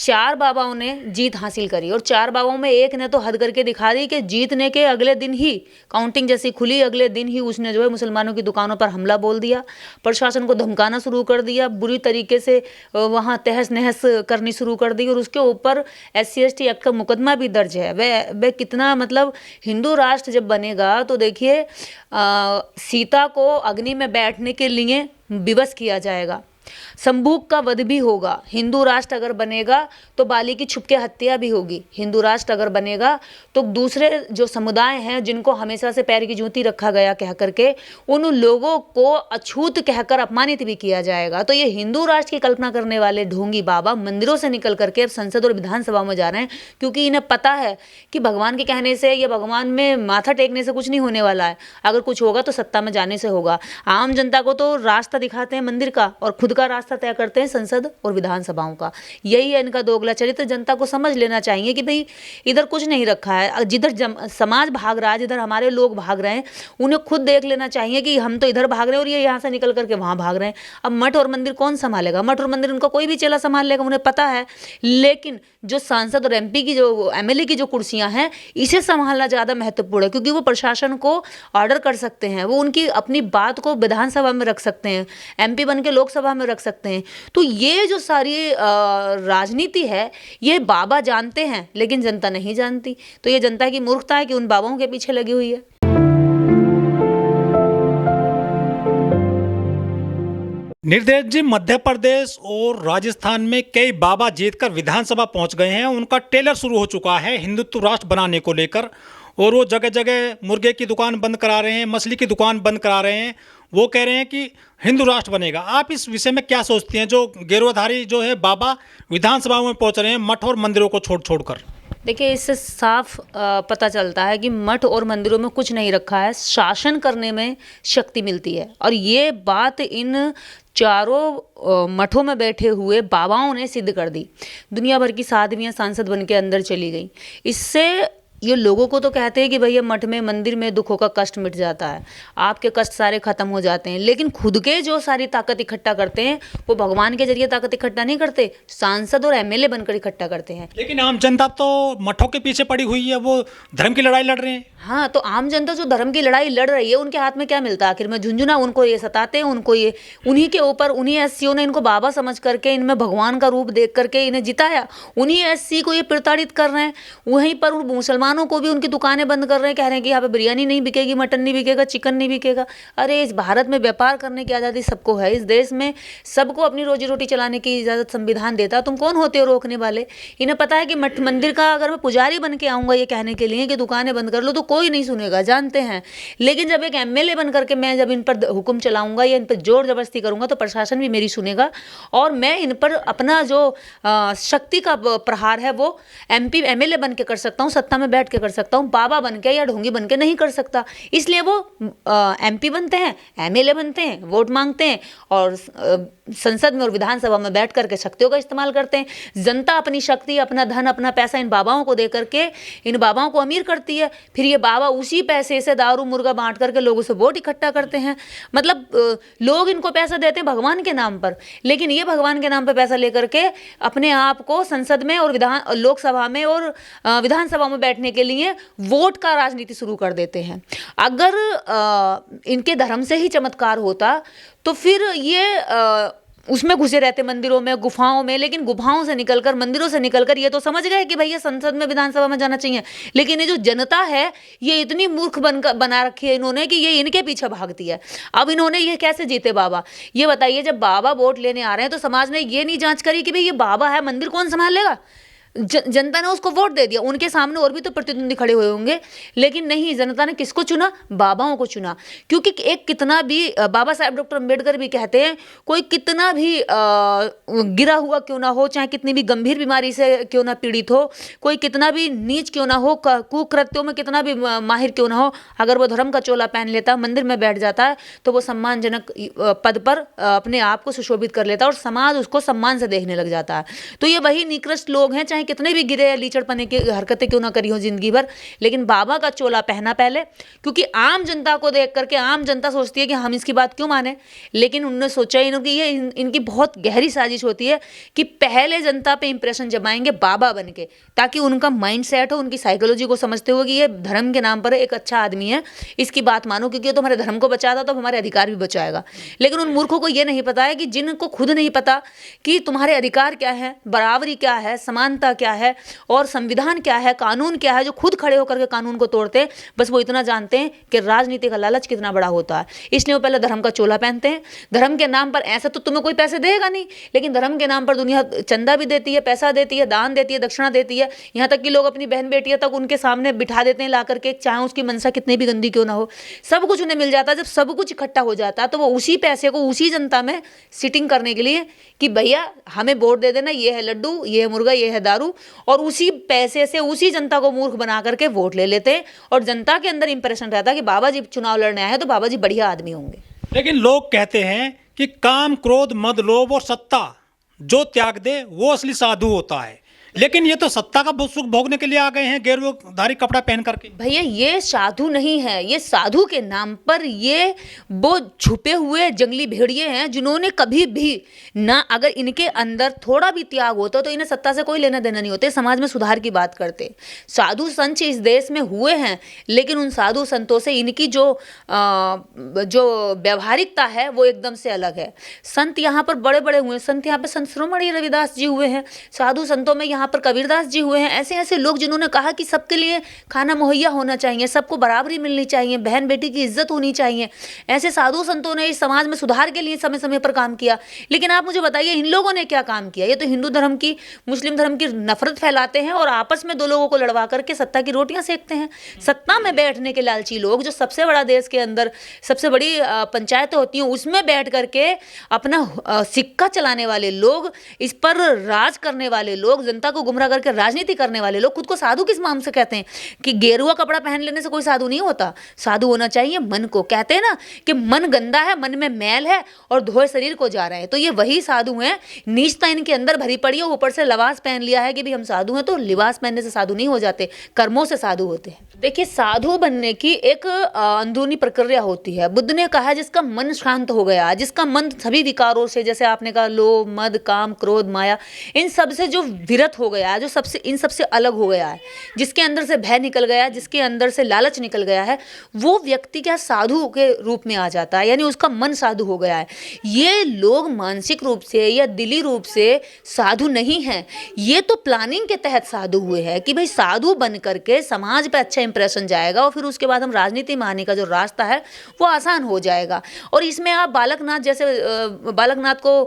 4 बाबाओं ने जीत हासिल करी और 4 बाबाओं में एक ने तो हद करके दिखा दी कि जीतने के अगले दिन ही काउंटिंग जैसी खुली, अगले दिन ही उसने जो है मुसलमानों की दुकानों पर हमला बोल दिया, प्रशासन को धमकाना शुरू कर दिया, बुरी तरीके से वहाँ तहस नहस करनी शुरू कर दी और उसके ऊपर SC/ST एक्ट का मुकदमा भी दर्ज है। वह कितना मतलब हिंदू राष्ट्र जब बनेगा तो देखिए सीता को अग्नि में बैठने के लिए विवश किया जाएगा, संभूक का वध भी होगा। हिंदू राष्ट्र अगर बनेगा तो बाली की छुपके हत्या भी होगी। हिंदू राष्ट्र अगर बनेगा तो दूसरे जो समुदाय हैं जिनको हमेशा से पैर की जूती रखा गया कह करके उन लोगों को अछूत कहकर अपमानित भी किया जाएगा। तो ये हिंदू राष्ट्र की कल्पना करने वाले ढोंगी बाबा मंदिरों से निकल करके अब संसद और विधानसभा में जा रहे हैं, क्योंकि इन्हें पता है कि भगवान के कहने से या भगवान में माथा टेकने से कुछ नहीं होने वाला है। अगर कुछ होगा तो सत्ता में जाने से होगा। आम जनता को तो रास्ता दिखाते हैं मंदिर का और खुद का रास्ता तय करते हैं संसद और विधानसभाओं का। यही है इनका दोगला चरित्र। जनता को समझ लेना चाहिए कि भाई इधर कुछ नहीं रखा है, जिधर समाज भाग रहा है, जिधर हमारे लोग भाग रहे हैं, उन्हें खुद देख लेना चाहिए कि हम तो इधर भाग रहे हैं और ये यहाँ से निकल करके वहाँ भाग रहे हैं। अब मठ और मंदिर कौन संभालेगा? मठ और मंदिर उनका कोई भी चेला संभाल लेगा, उन्हें पता है। लेकिन जो सांसद और MP की जो MLA की जो कुर्सियां हैं, इसे संभालना ज़्यादा महत्वपूर्ण है, क्योंकि वो प्रशासन को ऑर्डर कर सकते हैं, वो उनकी अपनी बात को विधानसभा में रख सकते हैं, MP बन के लोकसभा में रख सकते हैं। तो ये जो सारी राजनीति है ये बाबा जानते हैं लेकिन जनता नहीं जानती। तो ये जनता की मूर्खता है कि उन बाबाओं के पीछे लगी हुई है। निर्देश जी, मध्य प्रदेश और राजस्थान में कई बाबा जीतकर विधानसभा पहुंच गए हैं। उनका टेलर शुरू हो चुका है हिंदुत्व राष्ट्र बनाने को लेकर, और वो जगह जगह मुर्गे की दुकान बंद करा रहे हैं, मछली की दुकान बंद करा रहे हैं। वो कह रहे हैं कि हिंदू राष्ट्र बनेगा। आप इस विषय में क्या सोचती हैं, जो गेरुआधारी जो है बाबा विधानसभा में पहुंच रहे हैं मठ और मंदिरों को छोड़ छोड़कर? देखिए, इससे साफ पता चलता है कि मठ और मंदिरों में कुछ नहीं रखा है, शासन करने में शक्ति मिलती है। और ये बात इन चारों मठों में बैठे हुए बाबाओं ने सिद्ध कर दी। दुनिया भर की साध्वियाँ सांसद बन के अंदर चली गई। इससे ये लोगों को तो कहते हैं कि भैया मठ में मंदिर में दुखों का कष्ट मिट जाता है, आपके कष्ट सारे खत्म हो जाते हैं, लेकिन खुद के जो सारी ताकत इकट्ठा करते हैं वो भगवान के जरिए ताकत इकट्ठा नहीं करते, सांसद और MLA बनकर इकट्ठा करते हैं। लेकिन आम जनता तो मठों के पीछे पड़ी हुई है, वो धर्म की लड़ाई लड़ रहे हैं। हाँ, तो आम जनता जो धर्म की लड़ाई लड़ रही है उनके हाथ में क्या मिलता है? आखिर में झुंझुना। उनको ये सताते हैं, उनको ये उन्हीं के ऊपर उन्हीं SCO ने इनको बाबा समझ करके इनमें भगवान का रूप देख करके इन्हें जिताया। उन्हीं SC को ये प्रताड़ित कर रहे हैं। वहीं पर उन मुसलमानों को भी उनकी दुकानें बंद कर रहे हैं, कह रहे हैं कि यहाँ पे बिरयानी नहीं बिकेगी, मटन नहीं बिकेगा, चिकन नहीं बिकेगा। अरे इस भारत में व्यापार करने की आज़ादी सबको है। इस देश में सबको अपनी रोजी रोटी चलाने की इजाज़त संविधान देता है। तुम कौन होते हो रोकने वाले? इन्हें पता है कि मठ मंदिर का अगर मैं पुजारी बन के आऊँगा ये कहने के लिए कि दुकानें बंद कर लो तो कोई नहीं सुनेगा, जानते हैं। लेकिन जब एक MLA बन करके मैं जब इन पर हुक्म चलाऊंगा या इन पर जोर जबरदस्ती करूंगा तो प्रशासन भी मेरी सुनेगा और मैं इन पर अपना जो शक्ति का प्रहार है वो MP MLA बन के कर सकता हूँ, सत्ता में बैठ के कर सकता हूँ, बाबा बन के या ढोंगी बन के नहीं कर सकता। इसलिए वो MP बनते हैं, MLA बनते हैं, वोट मांगते हैं और संसद में और विधानसभा में बैठ करके शक्तियों का इस्तेमाल करते हैं। जनता अपनी शक्ति, अपना धन, अपना पैसा इन बाबाओं को दे करके इन बाबाओं को अमीर करती है। फिर ये बाबा उसी पैसे से दारू मुर्गा बांट करके लोगों से वोट इकट्ठा करते हैं। मतलब लोग इनको पैसा देते हैं भगवान के नाम पर, लेकिन ये भगवान के नाम पर पैसा लेकर के अपने आप को संसद में और लोकसभा में और विधानसभा में बैठने के लिए वोट का राजनीति शुरू कर देते हैं। अगर इनके धर्म से ही चमत्कार होता तो फिर ये उसमें घुसे रहते मंदिरों में, गुफाओं में, लेकिन गुफाओं से निकलकर, मंदिरों से निकलकर ये तो समझ गए कि भैया संसद में विधानसभा में जाना चाहिए। लेकिन ये जो जनता है ये इतनी मूर्ख बना रखी है इन्होंने कि ये इनके पीछे भागती है। अब इन्होंने ये कैसे जीते बाबा? ये बताइए, जब बाबा वोट लेने आ रहे हैं तो समाज ने ये नहीं जांच करी कि भाई ये बाबा है, मंदिर कौन संभालेगा? जनता ने उसको वोट दे दिया। उनके सामने और भी तो प्रतिद्वंदी खड़े हुए होंगे, लेकिन नहीं, जनता ने किसको चुना? बाबाओं को चुना। क्योंकि एक कितना भी बाबा साहब डॉक्टर अम्बेडकर भी कहते हैं, कोई कितना भी गिरा हुआ क्यों ना हो, चाहे कितनी भी गंभीर बीमारी से क्यों ना पीड़ित हो, कोई कितना भी नीच क्यों ना हो, कुकृत्यों में कितना भी माहिर क्यों ना हो, अगर वो धर्म का चोला पहन लेता, मंदिर में बैठ जाता है तो वो सम्मानजनक पद पर अपने आप को सुशोभित कर लेता है और समाज उसको सम्मान से देखने लग जाता है। तो ये वही निकृष्ट लोग हैं, चाहे चाहे कितने भी गिरे या लीचड़पने की हरकतें क्यों ना करी हो जिंदगी भर, लेकिन बाबा का चोला पहना पहले, क्योंकि आम जनता को देख करके आम जनता सोचती है कि हम इसकी बात क्यों माने, लेकिन उन्होंने सोचा इन्होंने कि ये इनकी बहुत गहरी साजिश होती है कि पहले जनता पे इंप्रेशन जमाएंगे बाबा बन के, ताकि उनका माइंड सेट हो, उनकी साइकोलॉजी को समझते हुए कि ये धर्म के नाम पर एक अच्छा आदमी है, इसकी बात मानो, क्योंकि ये तो हमारे धर्म को बचाता तो हमारे अधिकार भी बचाएगा। लेकिन उन मूर्खों को ये नहीं पता है कि जिनको खुद नहीं पता कि तुम्हारे अधिकार क्या है, बराबरी क्या है, समानता क्या है और संविधान क्या है, कानून क्या है, जो खुद खड़े होकर के कानून को तोड़ते हैं, बस वो इतना जानते हैं कि राजनीति का लालच कितना बड़ा होता है, इसलिए वो पहले धर्म का चोला पहनते हैं। धर्म के नाम पर ऐसा तो तुम्हें कोई पैसे देगा नहीं, लेकिन धर्म के नाम पर दुनिया चंदा भी देती है, पैसा देती है, दान देती है, दक्षिणा देती है, यहाँ तक कि लोग अपनी बहन बेटियां तक उनके सामने बिठा देते हैं ला करके, चाहे उसकी मनसा कितनी भी गंदी क्यों ना हो, सब कुछ उन्हें मिल जाता है। जब सब कुछ इकट्ठा हो जाता है तो वो उसी पैसे को उसी जनता में सिटिंग करने के लिए कि भैया हमें वोट दे देना, ये है लड्डू, ये है मुर्गा, ये है दारू, और उसी पैसे से उसी जनता को मूर्ख बना करके वोट ले लेते हैं, और जनता के अंदर इंप्रेशन रहता है कि बाबा जी चुनाव लड़ने आए हैं तो बाबा जी बढ़िया आदमी होंगे। लेकिन लोग कहते हैं कि काम, क्रोध, मद, लोभ और सत्ता जो त्याग दे वो असली साधु होता है, लेकिन ये तो सत्ता का सुख भोगने के लिए आ गए हैं गेरुआधारी कपड़ा पहन करके। भैया ये साधु नहीं है, ये साधु के नाम पर ये वो छुपे हुए जंगली भेड़िए हैं जिन्होंने कभी भी ना, अगर इनके अंदर थोड़ा भी त्याग होता तो इन्हें सत्ता से कोई लेना देना नहीं होते, समाज में सुधार की बात करते। साधु संत इस देश में हुए हैं, लेकिन उन साधु संतों से इनकी जो व्यवहारिकता है वो एकदम से अलग है। संत यहाँ पर बड़े बड़े हुए, संत यहाँ पर संत शिरोमणि रविदास जी हुए हैं, साधु संतों में यहाँ पर कबीरदास जी हुए हैं, ऐसे ऐसे लोग जिन्होंने कहा कि सबके लिए खाना मुहैया होना चाहिए, सबको बराबरी मिलनी चाहिए, बहन बेटी की इज्जत होनी चाहिए। ऐसे साधु संतों ने इस समाज में सुधार के लिए समय समय पर काम किया। लेकिन आप मुझे बताइए इन लोगों ने क्या काम किया? ये तो हिंदू धर्म की, मुस्लिम धर्म की नफरत फैलाते हैं और आपस में दो लोगों को लड़वा करके सत्ता की रोटियां सेकते हैं। सत्ता में बैठने के लालची लोग, जो सबसे बड़ा देश के अंदर सबसे बड़ी पंचायतें होती हैं उसमें बैठ करके अपना सिक्का चलाने वाले लोग, इस पर राज करने वाले लोग, जनता को गुमराह करके राजनीति करने वाले लोग खुद को साधु किस नाम से कहते हैं? कि गेरुआ कपड़ा पहन लेने से कोई साधु नहीं होता। साधु होना चाहिए मन को। कहते हैं ना कि मन गंदा है, मन में मैल है और धोए शरीर को जा रहे हैं, तो ये वही साधु हैं। नीचता इनके अंदर भरी पड़ी है, ऊपर से लिबास पहन लिया है कि भी हम साधु हैं, तो लिबास पहनने से साधु नहीं हो जाते, कर्मों से साधु होते हैं। देखिए साधु बनने की एक अंदरूनी प्रक्रिया होती है। बुद्ध ने कहा जिसका मन शांत हो गया, जिसका मन सभी विकारों से, जैसे आपने कहा लोभ, मद, काम, क्रोध, माया, इन सब से जो विरत हो गया है, जो सबसे इन सबसे अलग हो गया है, जिसके अंदर से भय निकल गया है, जिसके अंदर से लालच निकल गया है, वो व्यक्ति क्या साधु के रूप में आ जाता है, यानी उसका मन साधु हो गया है। ये लोग मानसिक रूप से या दिली रूप से साधु नहीं हैं, ये तो प्लानिंग के तहत साधु हुए हैं कि भाई साधु बन करके समाज पे अच्छा इंप्रेशन जाएगा और फिर उसके बाद हम राजनीति में आने का जो रास्ता है वो आसान हो जाएगा। और इसमें आप बालकनाथ जैसे बालकनाथ को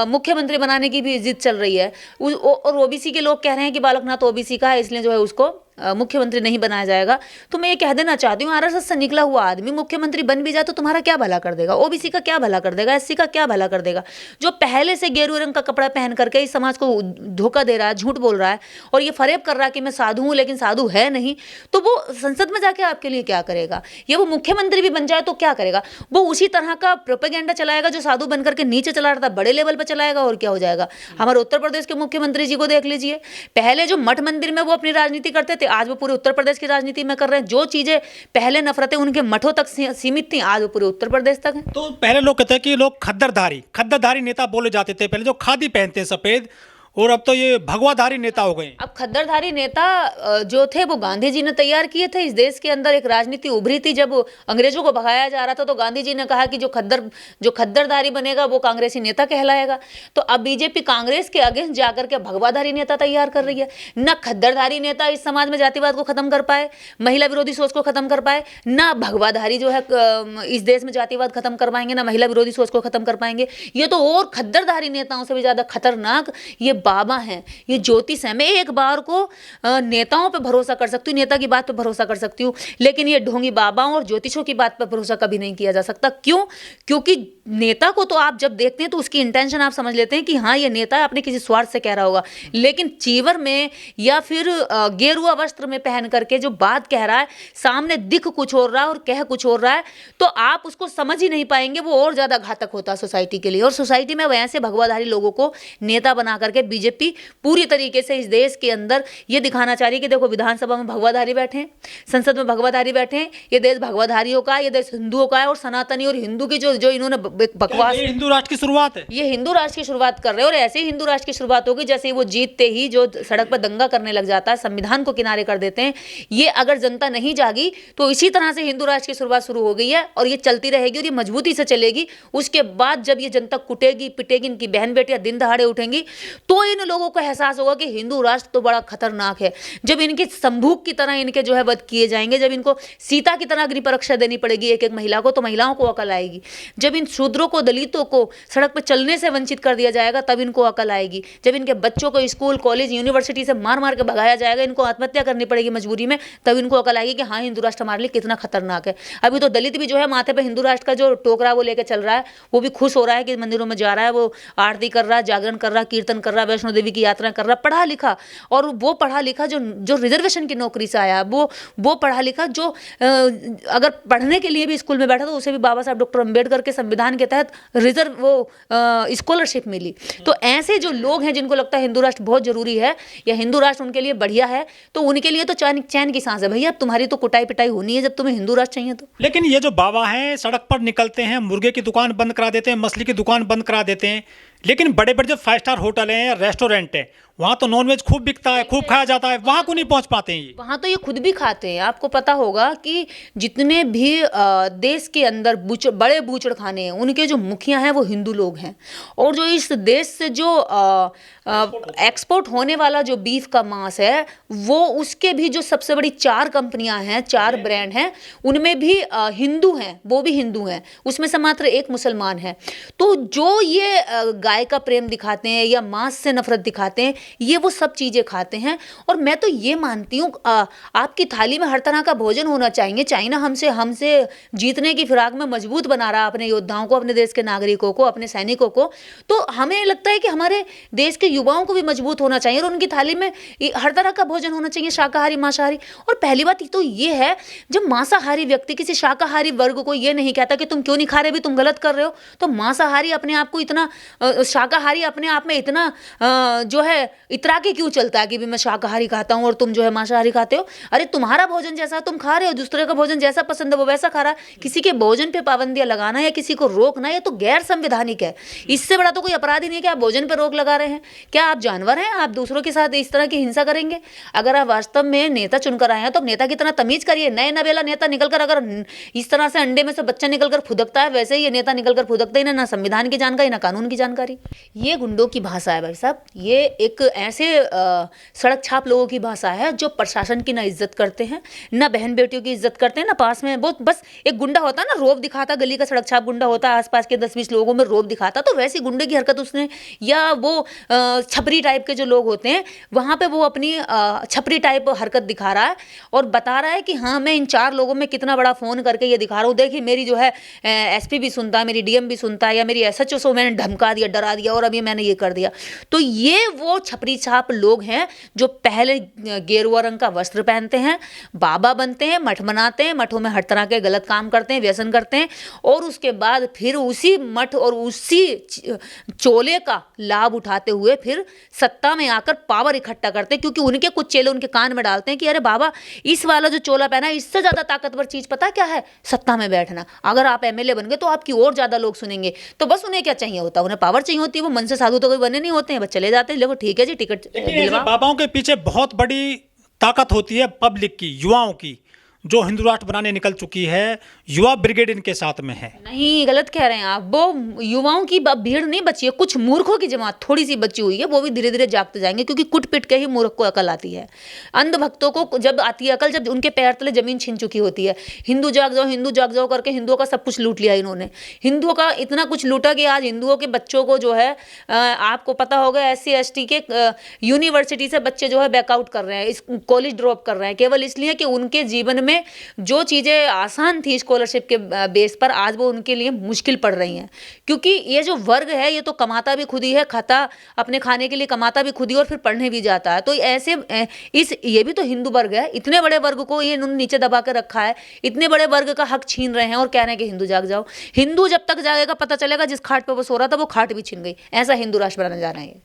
मुख्यमंत्री बनाने की भी जिद चल रही है, और ओबीसी के लोग कह रहे हैं कि बालकनाथ ओबीसी का है, इसलिए जो है उसको मुख्यमंत्री नहीं बनाया जाएगा। तो मैं ये कह देना चाहती हूँ, आरएसएस से निकला हुआ आदमी मुख्यमंत्री बन भी जाए तो तुम्हारा क्या भला कर देगा? ओबीसी का क्या भला कर देगा? एससी का क्या भला कर देगा? जो पहले से गेरुआ रंग का कपड़ा पहन करके इस समाज को धोखा दे रहा है, झूठ बोल रहा है और ये फरेब कर रहा है कि मैं साधु हूँ लेकिन साधु है नहीं, तो वो संसद में जाके आपके लिए क्या करेगा? या वो मुख्यमंत्री भी बन जाए तो क्या करेगा? वो उसी तरह का प्रोपेगेंडा चलाएगा जो साधु बन करके नीचे चला रहा था, बड़े लेवल पर चलाएगा। और क्या हो जाएगा? हमारे उत्तर प्रदेश के मुख्यमंत्री जी को देख लीजिए, पहले जो मठ मंदिर में वो अपनी राजनीति करते थे, आज वो पूरे उत्तर प्रदेश की राजनीति में कर रहे हैं। जो चीजें पहले नफरतें उनके मठों तक सीमित थी, आज वो पूरे उत्तर प्रदेश तक हैं। तो पहले लोग कहते हैं कि लोग खद्दरधारी नेता बोले जाते थे, पहले जो खादी पहनते हैं सफेद, और अब तो ये भगवाधारी नेता हो गए। अब खद्दरधारी नेता जो थे वो गांधी जी ने तैयार किए थे। इस देश के अंदर एक राजनीति उभरी थी, जब अंग्रेजों को भगाया जा रहा था तो गांधी जी ने कहा कि जो खद्दरधारी बनेगा वो कांग्रेसी नेता कहलाएगा। तो अब बीजेपी कांग्रेस के अगेंस्ट जाकर के भगवाधारी नेता तैयार कर रही है। न खद्दरधारी नेता इस समाज में जातिवाद को खत्म कर पाए, महिला विरोधी सोच को खत्म कर पाए, न भगवाधारी जो है इस देश में जातिवाद खत्म कर पाएंगे, ना महिला विरोधी सोच को खत्म कर पाएंगे। ये तो और खद्दरधारी नेताओं से भी ज्यादा खतरनाक ये बाबा हैं, ये ज्योतिष हैं। मैं एक बात परिवार को नेताओं पे भरोसा कर सकती हूँ, नेता की बात पे भरोसा कर सकती हूँ, लेकिन ये ढोंगी बाबाओं और ज्योतिषों की बात पे भरोसा कभी नहीं किया जा सकता। क्यों? क्योंकि नेता को तो आप जब देखते हैं तो उसकी इंटेंशन आप समझ लेते हैं कि हाँ ये नेता अपने किसी स्वार्थ से कह रहा होगा, लेकिन चीवर में या फिर गेरुआ वस्त्र में पहन करके जो बात कह रहा है, सामने दिख कुछ और रहा है और कह कुछ और रहा है, तो आप उसको समझ ही नहीं पाएंगे। वो और ज्यादा घातक होता है सोसाइटी के लिए। और सोसाइटी में वैसे भगवाधारी लोगों को नेता बना करके बीजेपी पूरी तरीके से इस देश के अंदर ये दिखाना चाह रही है कि देखो विधानसभा में भगवाधारी बैठे हैं, संसद में भगवाधारी बैठे हैं, ये देश भगवाधारियों का है, ये देश हिंदुओं का है। और सनातनी और हिंदू की जो इन्होंने बकवास, ये हिंदू राष्ट्र की शुरुआत है। ये हिंदू राष्ट्र की शुरुआत कर रहे हैं। और ऐसे ही हिंदू राष्ट्र की शुरुआत होगी जैसे ही वो जीतते ही जो सड़क पर दंगा करने लग जाता है, संविधान को किनारे कर देते हैं। ये अगर जनता नहीं जागी तो इसी तरह से हिंदू राष्ट्र की शुरुआत शुरू हो गई है और ये चलती रहेगी और ये मजबूती से चलेगी। उसके बाद जब ये जनता कुटेगी पिटेगी, इनकी बहन बेटियां दिन दहाड़े उठेंगी, तो इन लोगों को एहसास होगा कि हिंदू राष्ट्र तो बड़ा खतरनाक है। जब इनके संभूक की तरह इनके जो है वध किए जाएंगे, जब इनको सीता की तरह अग्नि परीक्षा देनी पड़ेगी एक एक महिला को, तो महिलाओं को अकल आएगी। जब इन शूद्रों को, दलितों को सड़क पर चलने से वंचित कर दिया जाएगा, तब इनको अकल आएगी। जब इनके बच्चों को स्कूल कॉलेज यूनिवर्सिटी से मार मार के भगाया जाएगा, इनको आत्महत्या करनी पड़ेगी मजबूरी में, तब इनको अकल आएगी कि हाँ हिंदू राष्ट्र हमारे लिए कितना खतरनाक है। अभी तो दलित भी जो है माथे पे हिंदू राष्ट्र का जो टोकरा वो लेके चल रहा है, वो भी खुश हो रहा है कि मंदिरों में जा रहा है, वो आरती कर रहा है, जागरण कर रहा है, कीर्तन कर रहा है, वैष्णो देवी की यात्रा कर रहा है, पढ़ा लिखा। और वो पढ़ा लिखा जो रिजर्वेशन की नौकरी से आया, वो पढ़ा लिखा जो अगर पढ़ने के लिए भी स्कूल में बैठा तो उसे भी बाबा साहब डॉक्टर अंबेडकर के संविधान के तहत रिजर्व वो स्कॉलरशिप मिली। तो ऐसे जो लोग हैं जिनको लगता है हिंदू राष्ट्र बहुत जरूरी है या हिंदू राष्ट्र उनके लिए बढ़िया है, तो उनके लिए तो चैन की सांस है भैया। अब तुम्हारी तो कुटाई पिटाई होनी है जब तुम्हें हिंदू राष्ट्र चाहिए तो। लेकिन ये जो बाबा हैं सड़क पर निकलते हैं, मुर्गे की दुकान बंद करा देते हैं, मछली की दुकान बंद करा देते हैं, लेकिन बड़े बड़े जो 5 स्टार होटल हैं, रेस्टोरेंट है, वहाँ तो नॉनवेज खूब बिकता है, खूब खाया जाता है, वहाँ को नहीं पहुँच पाते हैं ये। वहाँ तो ये खुद भी खाते हैं। आपको पता होगा कि जितने भी देश के अंदर बड़े बूचड़ खाने हैं, उनके जो मुखिया हैं वो हिंदू लोग हैं। और जो इस देश से जो एक्सपोर्ट होने वाला जो बीफ का मांस है, वो उसके भी जो सबसे बड़ी 4 कंपनियां हैं, 4 ब्रांड हैं, उनमें भी हिंदू हैं, वो भी हिंदू हैं, उसमें से मात्र एक मुसलमान है। तो जो ये गाय का प्रेम दिखाते हैं या मांस से नफरत दिखाते हैं, ये वो सब चीज़ें खाते हैं। और मैं तो ये मानती हूँ आपकी थाली में हर तरह का भोजन होना चाहिए। चाइना हमसे जीतने की फिराक में मजबूत बना रहा अपने योद्धाओं को, अपने देश के नागरिकों को, अपने सैनिकों को, तो हमें लगता है कि हमारे देश के युवाओं को भी मजबूत होना चाहिए और उनकी थाली में हर तरह का भोजन होना चाहिए, शाकाहारी मांसाहारी। और पहली बात तो ये है, जब मांसाहारी व्यक्ति किसी शाकाहारी वर्ग को ये नहीं कहता कि तुम क्यों नहीं खा रहे, भी तुम गलत कर रहे हो, तो मांसाहारी अपने आप को इतना, शाकाहारी अपने आप में इतना जो है इतरा के क्यों चलता है कि भी मैं शाकाहारी खाता हूं और तुम जो है मांसाहारी खाते हो। अरे तुम्हारा भोजन जैसा तुम खा रहे हो, दूसरे का भोजन जैसा पसंद है वो वैसा खा रहा है। किसी के भोजन पे पाबंदियां लगाना या किसी को रोकना, ये तो गैर संवैधानिक है। इससे बड़ा तो कोई अपराध ही नहीं है कि आप भोजन पे रोक लगा रहे हैं। क्या आप जानवर हैं? आप दूसरों के साथ इस तरह की हिंसा करेंगे? अगर आप वास्तव में नेता चुनकर आए हैं तो नेता की तरह तमीज करिए। नए नवेला नेता निकलकर अगर इस तरह से अंडे में से बच्चा निकलकर फुदकता है, वैसे ही ये नेता निकलकर फुदकते ही ना संविधान की जानकारी ना कानून की जानकारी। ये गुंडों की भाषा है भाई साहब। ये एक ऐसे सड़क छाप लोगों की भाषा है जो प्रशासन की ना इज्जत करते हैं, ना बहन बेटियों की इज्जत करते हैं, ना पास में वो बस एक गुंडा होता है ना, रोब दिखाता, गली का सड़क छाप गुंडा होता है, आसपास के 10-20 लोगों में रोब दिखाता, तो वैसी गुंडे की हरकत उसने, या वो छपरी टाइप के जो लोग होते हैं वहाँ पे वो अपनी छपरी टाइप हरकत दिखा रहा है और बता रहा है कि हाँ मैं इन 4 लोगों में कितना बड़ा फ़ोन करके ये दिखा रहा हूँ, देखिए मेरी जो है एसपी भी सुनता है, मेरी डीएम भी सुनता है, या मेरी एसएचओ से मैंने धमका दिया, डरा दिया और अभी मैंने ये कर दिया। तो ये वो छपरी छाप लोग हैं जो पहले गेरुआ रंग का वस्त्र पहनते हैं, बाबा बनते हैं, मठ बनाते हैं, मठों में हर तरह के गलत काम करते हैं, व्यसन करते हैं, और उसके बाद फिर उसी मठ और उसी चोले का लाभ उठाते हुए फिर सत्ता में आकर पावर इकट्ठा करते हैं। क्योंकि उनके कुछ चेले उनके कान में डालते हैं कि अरे बाबा, इस वाला जो चोला पहना है इससे ज़्यादा ताकतवर चीज़ पता क्या है? सत्ता में बैठना। अगर आप एमएलए बन गए तो आपकी और ज़्यादा लोग सुनेंगे। तो बस उन्हें क्या चाहिए होता है? उन्हें पावर चाहिए होती है। वो मन से साधु तो कोई बने नहीं होते हैं, बस चले जाते हैं, देखो ठीक है जी टिकट दिलवा। बाबाओं के पीछे बहुत बड़ी ताकत होती है पब्लिक की, युवाओं की, जो हिंदू राष्ट्र बनाने निकल चुकी है, युवा ब्रिगेड इनके साथ में है। नहीं, गलत कह रहे हैं आप। वो युवाओं की भीड़ नहीं बची है, कुछ मूर्खों की जमात थोड़ी सी बची हुई है, वो भी धीरे धीरे जागते जाएंगे, क्योंकि कुट पिट के ही मूर्ख को अकल आती है। अंधभक्तों को जब आती है अकल, जब उनके पैर तले जमीन छिन चुकी होती है। हिंदू जाग जाओ करके हिंदुओं का सब कुछ लूट लिया इन्होंने। हिंदुओं का इतना कुछ लूटा कि आज हिंदुओं के बच्चों को जो है, आपको पता होगा, SC ST के यूनिवर्सिटी से बच्चे जो है बैकआउट कर रहे हैं, इस कॉलेज ड्रॉप कर रहे हैं, केवल इसलिए कि उनके जीवन में जो चीज़ें आसान थी स्कॉलरशिप के बेस पर, आज वो उनके लिए मुश्किल पड़ रही हैं। क्योंकि ये जो वर्ग है, ये तो कमाता भी खुद ही है, खाता अपने खाने के लिए कमाता भी खुद ही और फिर पढ़ने भी जाता है। तो ऐसे ये भी तो हिंदू वर्ग है। इतने बड़े वर्ग को ये इन्होंने नीचे दबा के रखा है, इतने बड़े वर्ग का हक छीन रहे हैं और कह रहे हैं कि हिंदू जाग जाओ। हिंदू जब तक जागेगा, पता चलेगा जिस खाट पर वो सो रहा था वो खाट भी छिन गई। ऐसा हिंदू राष्ट्र बनाने जा रहे हैं।